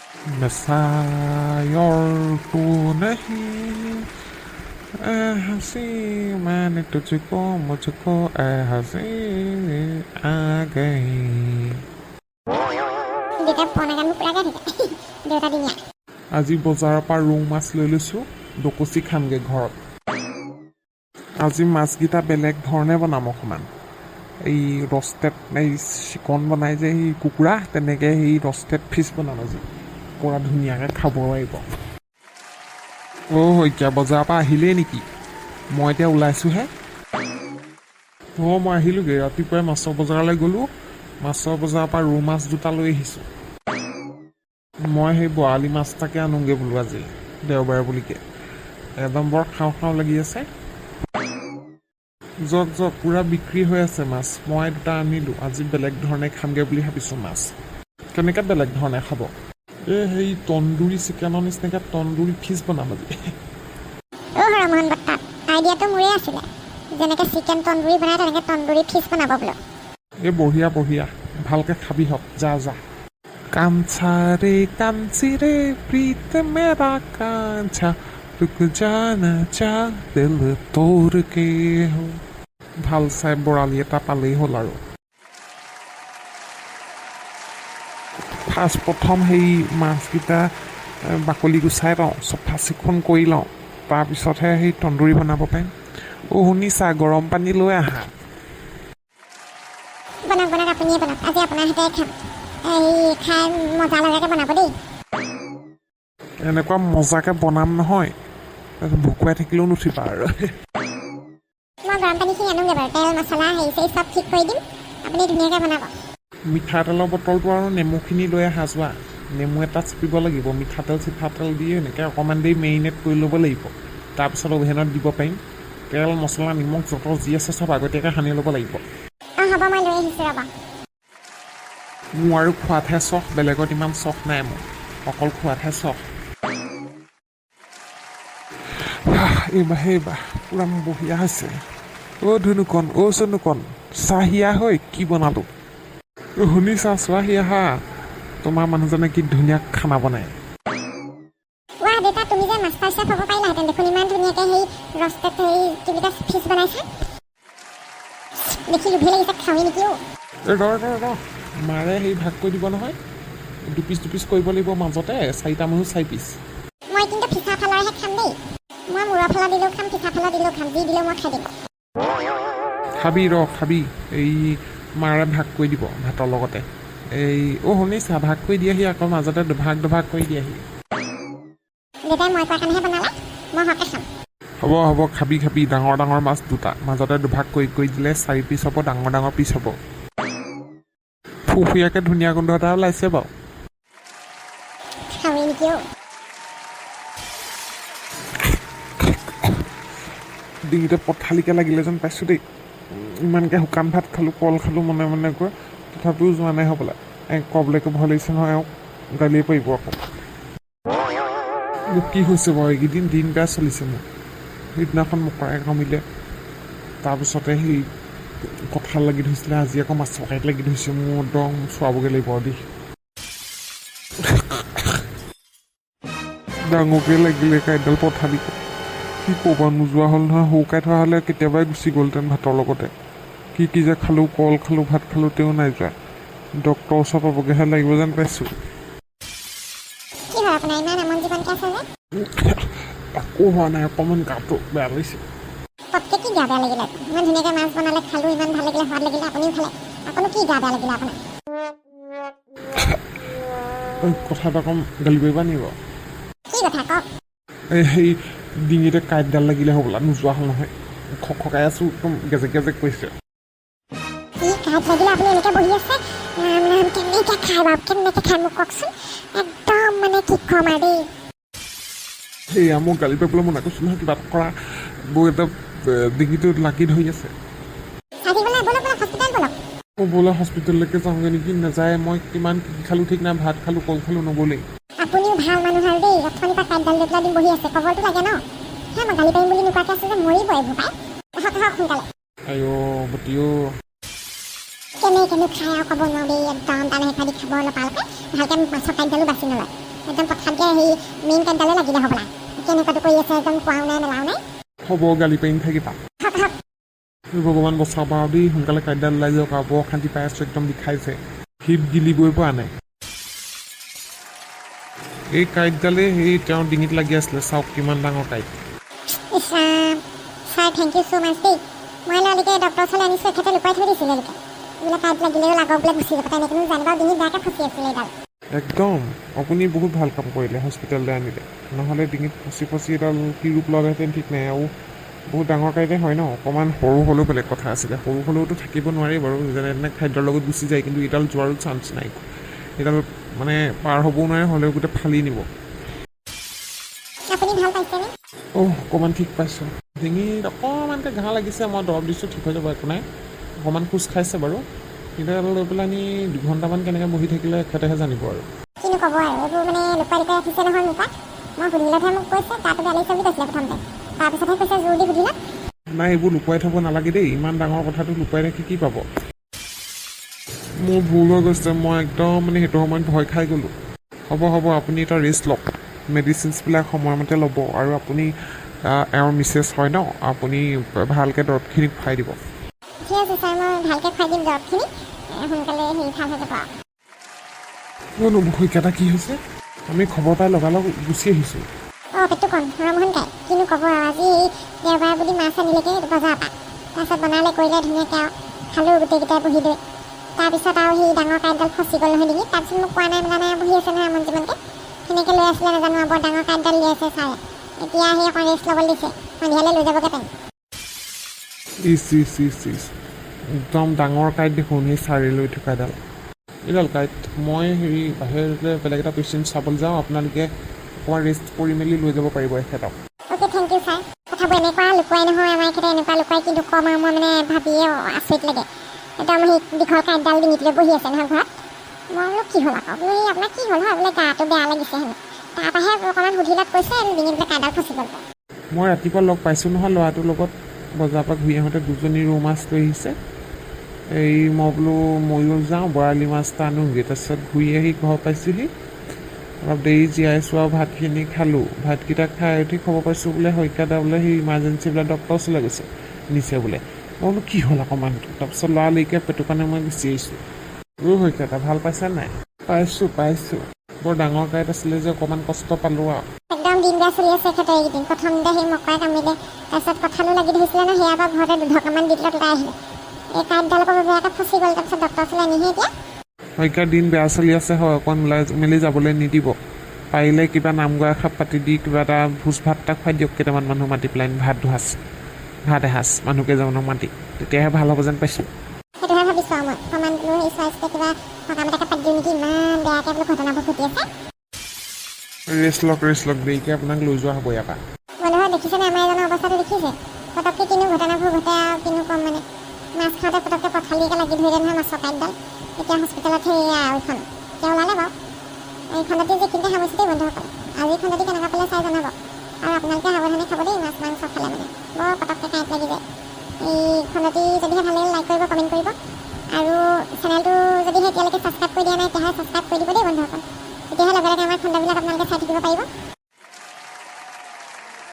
नसायों तो नहीं ऐ हंसी मैंने तुझको मुझको ऐ हंसी आ गई। দেউতাৰ পুৰণা গান মোৰ পুৰা গাই থাকে দেউতা দিনীয়া আজি বজাৰৰ পৰা ৰৌ মাছ লৈ লৈছোঁ, দকচি খামগৈ ঘৰত। আজি মাছকেইটা বেলেগ ধৰণে বনাম অকণমান। এই ৰষ্টেড এই চিকন বনাই যে সেই কুকুৰা, তেনেকৈ সেই ৰষ্টেড ফিছ বনাম আজি। পূৰা ধুনীয়াকৈ খাব পাৰিব। শইকীয়া বজাৰৰ পৰা আহিলেই নেকি? মই এতিয়া ওলাইছোঁহে। মই আহিলোঁগৈ, ৰাতিপুৱাই মাছৰ বজাৰলৈ গ'লোঁ। মাছৰ বজাৰৰ পৰা ৰৌ মাছ দুটা লৈ আহিছোঁ। মই সেই বৰালি মাছ এটাকে আনোগৈ বোলো আজি, দেওবাৰে বুলিকে। একদম বৰ খাওঁ খাওঁ লাগি আছে। যক পূৰা বিক্ৰী হৈ আছে মাছ। মই দুটা আনিলোঁ, আজি বেলেগ ধৰণে খামগৈ বুলি ভাবিছোঁ মাছ। কেনেকৈ বেলেগ ধৰণে খাব? সেই তন্দুৰী চিকেনৰ নিচিনাকৈ তন্দুৰী ফিছ বনাম আজি। হৰমোহন বৰ্তা আইডিয়াটো মোৰে আছিলে, যেনেকৈ চিকেন তন্দুৰী বনায় তেনেকৈ তন্দুৰী ফিছ বনাব বোলো। বঢ়িয়া বঢ়িয়া, ভালকৈ খাবি হওক। যা যা। কাঞ্চা ৰে কাঞ্চি ৰে প্ৰীত মেৰা কাঞ্চা रुक जाना चाह दिल तोड़ के हो। ভাল চাই বৰালি এটা পালেই হ'ল আৰু। প্ৰথম সেই মাছকেইটা বাকলি গুচাই লওঁ, চফা চিকুণ কৰি লওঁ, তাৰপিছতহে সেই তন্দুৰী বনাব পাৰিম। শুনিছা, গৰম পানী লৈ আহা। বনাওক আপুনিয়ে বনাওক, আজি আপোনাৰ হাতে খাম। খাই মজা লগাকৈ বনাব দেই। এনেকুৱা মজাকৈ বনাম নহয়, ভুকুৱাই থাকিলেও নুঠিবা আৰু। মই গৰম পানীখিনি আনোগৈ বাৰু, তেল মছলা হেৰি চেৰি চব ঠিক কৰি দিম, আপুনি ধুনীয়াকৈ বনাব। মিঠাতেলৰ বটলটো আৰু নেমুখিনি লৈ অহা যোৱা। নেমু এটা চিপিব লাগিব, মিঠাতেল চিঠাতেল দি এনেকৈ অকণমান দেৰি মেৰিনেট কৰি ল'ব লাগিব। তাৰপিছত অভেনত দিব পাৰিম। তেল মছলা নিমখ যত যি আছে চব আগতীয়াকৈ সানি ল'ব লাগিব। হ'ব, মই লৈ আহিছোঁ ৰ'ব। মোৰ আৰু খোৱাতহে চখ, বেলেগত ইমান চখ নাই মোৰ, অকল খোৱাতহে চখ। এইবাৰ পূৰা বঢ়িয়া হৈছে। ধুনুকণ, চনুকণ, চাহিয়া হৈ কি বনালোঁ। শুনিছা, চোৱাহি আহা, তোমাৰ মানুহজনে কি ধুনীয়া খানা বনায়। দেউতা তুমি যে মাষ্টাৰ চেফ হ'ব পাৰিলাহেঁতেন দেখোন, ইমান ধুনীয়াকৈ সেই ৰষ্টেড সেই কিবিটা ফিছ বনাইছা। দেখি লোভে লাগিছে, খাওঁৱেই নেকি? ৰ মাৰে সেই ভাগ কৰি দিব নহয়, দুপিচ কৰিব লাগিব মাজতে, 4টা মানুহ 4 পিচ। মই কিন্তু ফিফা ফালৰহে খাম দেই। মই মূৰৰ ফালা দিলেও খাম, ফিফা ফালা দিলেও খাম, যি দিলেও মই খাই দিম। খাবি। এই মাৰে ভাগ কৰি দিব ভাতৰ লগতে। শুনিছা, ভাগ কৰি দিয়াহি আকৌ, মাজতে দুভাগ কৰি দিয়াহি। দেউতাই মই কোৱা কাৰণেহে বনালে, মই সৰহকৈ খাম। হ'ব, খাবি। ডাঙৰ মাছ দুটা, মাজতে দুভাগ কৰি দিলে 4 পিচ হ'ব, ডাঙৰ পিচ হ'ব। ফুফুয়াকৈ ধুনীয়া গোন্ধ এটা ওলাইছে বাৰু। খাওঁৱেই নেকি? ডিঙিতে পথালিকৈ লাগিলে যেন পাইছোঁ দেই। ইমানকৈ শুকান ভাত খালোঁ, কল খালোঁ মনে কৈ, তথাপিও যোৱা নাই হ'বলা। কবলৈকে ভয় লাগিছে নহয়, গালিয়ে পাৰিব আকৌ। মোক কি হৈছে বাৰু, এইকেইদিন দিন বেয়া চলিছে মোৰ। সেইদিনাখন মকৰাই কামিলে, তাৰপিছতে সেই কঁঠাল লাগি ধৰিছিলে, আজি আকৌ মাছ তৰকাৰীত লাগি ধৰিছে। মোৰ একদম চোৱাবগৈ লাগিব দেই। ডাঙৰকৈ লাগিলে কাইডাল পথালি। কি ক'বা, নোযোৱা হ'ল নহয়, সৰুকাই থোৱা হ'লে কেতিয়াবাই গুচি গ'লহেঁতেন ভাতৰ লগতে। কি যে খালোঁ, কল খালোঁ, ভাত খালোঁ, তেওঁ নাই যোৱা। ডক্টৰৰ ওচৰ পাবগৈহে লাগিব যেন পাইছোঁ। একো হোৱা নাই, অকণমান গাটো বেয়া লাগিছে। কি গা বেয়া লাগিলে? ইমান ধুনীয়াকৈ মাছ বনালে, খালোঁ, ইমান ভাল লাগিলে, সোৱাদ লাগিলে, আপুনিও খালে, আকৌ কি গা বেয়া লাগিলে আপোনাৰ? কথা এটা কম, গালি পাৰিবা নেকি বাৰু? কি কথা কওক? সেই ডিঙিতে কাঁইটডাল লাগিলে হ'বলা, নোযোৱা হ'ল নহয়। খকাই আছোঁ, একদম গেজেক কৰিছে। কাঁইট লাগিলে আপুনি এনেকৈ বহি আছে, কেনেকৈ খাই মোক কওকচোন। একদম কি ক'ম আৰু দেই। সেয়া মোক গালি পাৰিবলৈ মনা কৈছোঁ নহয়, কিবা এটা কৰা। বৌ এটা ডিঙিটোত লাগি ধৰি আছে। ব'লা হস্পিটেললৈকে যাওঁগৈ নেকি? নাযায়, মই কিমান কি খালোঁ ঠিক নাই, ভাত খালোঁ, কল খালোঁ, নগ'লেই। আপুনিও ভাল মানুহ আৰু দেই, অথনিৰ পৰা কাঁইটডাল লৈ পেলাই বহি আছে, খবৰটো লাগে ন? মই গালি পাৰিম বুলি নোকোৱাকৈ আছে যে মৰিব এইবোৰ পাই। সোনকালে বটিও কেনে খাই আৰু ক'ব নোৱাৰো দেই, একদম টানে খাই দি খাব অলপ ভালকৈ মাছৰ কাঁইটডালো বাচি নলয়। একদম পথাৰত দিয়া সেই মেইন কাৰ্ডডালে লাগিলে হ'বলা কেনেকুৱাটো কৰি আছে একদম কোৱাও নাই মেলাও নাই হ'ব গালি পাৰি থাকিবা ভগৱান বচাব আৰু দেই সোনকালে কাঁইটডাল ওলাই যাওক আৰু বৰ অশান্তি পাই আছোঁ একদম বিষাইছে হিপ গিলিবই পৰা নাই এই কাঁইটডালে সেই তেওঁৰ ডিঙিত লাগি আছিলে চাওক কিমান ডাঙৰ কাঁইট ইছৰাম ছাৰ থেংক ইউ ছ' মাছ দেই মই ললিকে ডক্টৰৰ ওচৰলৈ আনিছোঁ এখেতে লুকুৱাই থৈ দিছিলে লোকে বোলে কাঁইট লাগিলেও লাগক বোলে গুচি যাব তেনেকৈ জানিবা ডিঙিত বেয়াকৈ ফচি আছিলে এইডাল একদম আপুনি বহুত ভাল কাম কৰিলে হস্পিটেললৈ আনিলে নহ'লে ডিঙিত ফচি এডাল কি ৰূপ লগাহেঁতেন ঠিক নাই আৰু বহুত ডাঙৰ কাঁইটে হয় ন অকণমান সৰু হ'লেও বেলেগ কথা আছিলে সৰু হ'লেওতো থাকিব নোৱাৰি বাৰু যেনে তেনে খাদ্যৰ লগত গুচি যায় কিন্তু এইডাল যোৱাৰো চান্স নাই এইডাল মানে পাৰ হ'বও নোৱাৰে হ'লেও গোটেই ফালি নিব আপুনি ভাল পাইছেনে অকণমান ঠিক পাইছোঁ ডিঙিত অকণমানকৈ ঘাঁ লাগিছে মই দৰৱ দিছোঁ ঠিক হৈ যাব একো নাই অকণমান খোজ খাইছে বাৰু সেইডাল লৈ পেলাই নি 2 ঘণ্টামান কেনেকৈ বহি থাকিলে এখেতেহে জানিব আৰু কিনো ক'ব আৰু এইবোৰ মানে লুকুৱাই লুকুৱাই ৰাখিছে নহয় মোৰ পৰা মই সুধিলতহে মোক কৈছে তাতো বেয়া লাগিছে বুলি কৈছিলে প্ৰথমতে তাৰপিছতহে কৈছে জোৰ দি সুধিলে নাই এইবোৰ লুকুৱাই থ'ব নালাগে দেই ইমান ডাঙৰ কথাটো লুকুৱাই ৰাখি কি পাব মোৰ ভুল হৈ গৈছে মই একদম মানে সেইটো সময়ত ভয় খাই গ'লোঁ হ'ব আপুনি এটা ৰেষ্ট লওক মেডিচিনছবিলাক সময়মতে ল'ব আৰু আপুনি এওঁৰ মিছেছ হয় ন আপুনি ভালকৈ দৰৱখিনি খুৱাই দিব ঠিক আছে ছাৰ মই ভালকৈ খুৱাই দিম দৰৱখিনি সোনকালে হেৰি ভাল হৈ যাব সেইকেইটা কি হৈছে আমি খবৰ পাই লগালগ গুচি আহিছোঁ পেটটো কম ৰমহন কাই কিনো ক'ব আৰু আজি দেওবাৰ বুলি মাছ আনিলেগৈ বজাৰৰ পৰা তাৰপিছত বনালে কৰিলে ধুনীয়াকৈ আৰু খালোঁ গোটেইকেইটাই বহি লৈ তাৰপিছত আৰু সেই ডাঙৰ কাঁইটডাল ফচি গ'ল নহয় নেকি তাৰপিছত মোক কোৱা নাই মেলা নাই বহি আছে নহয় আমন যিমানকৈ সেনেকৈ লৈ আছিলে নাজানো আৰু বৰ ডাঙৰ কাঁইটডাল লৈ আছে ছাৰে এতিয়া সেই অকণ ৰেষ্ট ল'বলৈ দিছে সন্ধিয়ালৈ লৈ যাবগৈ পাৰিম ইছ একদম ডাঙৰ কাঁইট দেখোন সেই চাৰি লৈ থকা এইডাল কাঁইট মই হেৰি বাহিৰলৈ বেলেগ এটা পেচেণ্ট চাবলৈ যাওঁ আপোনালোকে অকণমান ৰেষ্ট কৰি মেলি লৈ যাব পাৰিব এখেতক অ'কে থেংক ইউ ছাৰ কথাবোৰ এনেকুৱা লুকুৱাই নহয় আমাৰ এখেতে এনেকুৱা লুকুৱাই কিন্তু কম আৰু মই মানে ভাবিয়ে আচৰিত লাগে একদম সেই দীঘল কাঁইটডাল ডিঙিত লৈ বহি আছে নহয় ঘৰত মই বোলো কি হ'ল আকৌ বোলো আপোনাৰ কি হ'ল হয় বোলে গাটো বেয়া লাগিছে হেনো তাৰপৰাহে অকণমান সুধিলত কৈছে ডিঙিত বোলে কাঁইটডাল ফচি গ'ল মই ৰাতিপুৱা লগ পাইছোঁ নহয় ল'ৰাটোৰ লগত বজাৰৰ পৰা ঘূৰি আহোঁতে 2জনী ৰৌ মাছ লৈ আহিছে এই মই বোলো ময়ো যাওঁ বৰালি মাছ এটা আনোগৈ তাৰপিছত ঘূৰি আহি ঘৰ পাইছোঁহি অলপ দেৰি জীয়াইছোঁ আৰু ভাতখিনি খালোঁ ভাতকেইটা খাই উঠি খবৰ পাইছোঁ বোলে শইকীয়াদা বোলে সেই ইমাৰ্জেঞ্চি বোলে ডক্টৰৰ ওচৰলৈ গৈছে নিছে বোলে মই বোলো কি হ'ল আকৌ মানুহটো তাৰপিছত লৰালৰিকৈ পেটৰ কাৰণে মই গুচি আহিছোঁ শইকীয়াদা ভাল পাইছা নাই পাইছোঁ বৰ ডাঙৰ কাঁইট আছিলে যে অকণমান কষ্ট পালোঁ আৰু একদম দিন বেয়া চলি আছে এখেতৰ এইকেইদিন প্ৰথমতে সেই মকৰাই কামিলে তাৰপিছত কঁঠালো লাগি ধৰিছিলে ন সেয়া পৰা ঘৰতে 2 ঢকামান দি দিলত ওলাই আহিলে এই কাঁইটডাল আকৌ বেয়াকৈ ফচি গ'ল তাৰপিছত ডক্টৰৰ ওচৰলৈ আনিহে এতিয়া শইকীয়াৰ দিন বেয়া চলি আছে হয় অকণ ওলাই মেলি যাবলৈ নিদিব পাৰিলে কিবা নাম গোৱা এসাপ পাতি দি কিবা এটা ভোজ ভাত এটা খুৱাই দিয়ক কেইটামান মানুহ মাতি পেলাই ভাত এসাঁজ মানুহ কেইজনক মাতি তেতিয়াহে ভাল হ'ব যেন পাইছোঁ সেইটোহে ভাবিছোঁ আৰু মই অকণমান বোলো সেই চইচকৈ কিবা সকাম এটাকে পাতি দিওঁ নেকি ইমান বেয়াকৈ বোলো ঘটনাবোৰ ঘটি আছে ৰেষ্ট লওক দেৰিকৈ আপোনাক লৈ যোৱা হ'ব ইয়াৰ পৰা বন্ধুহে দেখিছেনে আমাৰ এজনৰ অৱস্থাটো দেখিছে পটককৈ কিনো ঘটনাবোৰ ঘটে আৰু কিনো কম মানে মাছ খাওঁতে পটককৈ পথালিকৈ লাগি ধৰিলে নহয় মাছৰ কাঁইটডাল এতিয়া হস্পিটেলত সেয়া আৰু এইখন এতিয়া ওলালে বাৰু এই খণ্ডটি যিখিনিতে সামৰিছোঁ দেই বন্ধুসকল আজি খণ্ডটি কেনেকুৱা পালে চাই জনাব আৰু আপোনালোকে সাৱধানে খাব দেই মাছ মাংস খালে মানে বৰ পটককৈ কাঁইট লাগি যায় এই খণ্ডটি যদিহে ভাল লাগিলে লাইক কৰিব কমেণ্ট কৰিব আৰু চেনেলটো যদিহে এতিয়ালৈকে ছাবস্ক্ৰাইব কৰি দিয়া নাই তেতিয়াহ'লে ছাবস্ক্ৰাইব কৰি দিব দেই বন্ধুসকল তেতিয়াহে লগে লগে আমাৰ খণ্ডবিলাক আপোনালোকে চাই থাকিব পাৰিব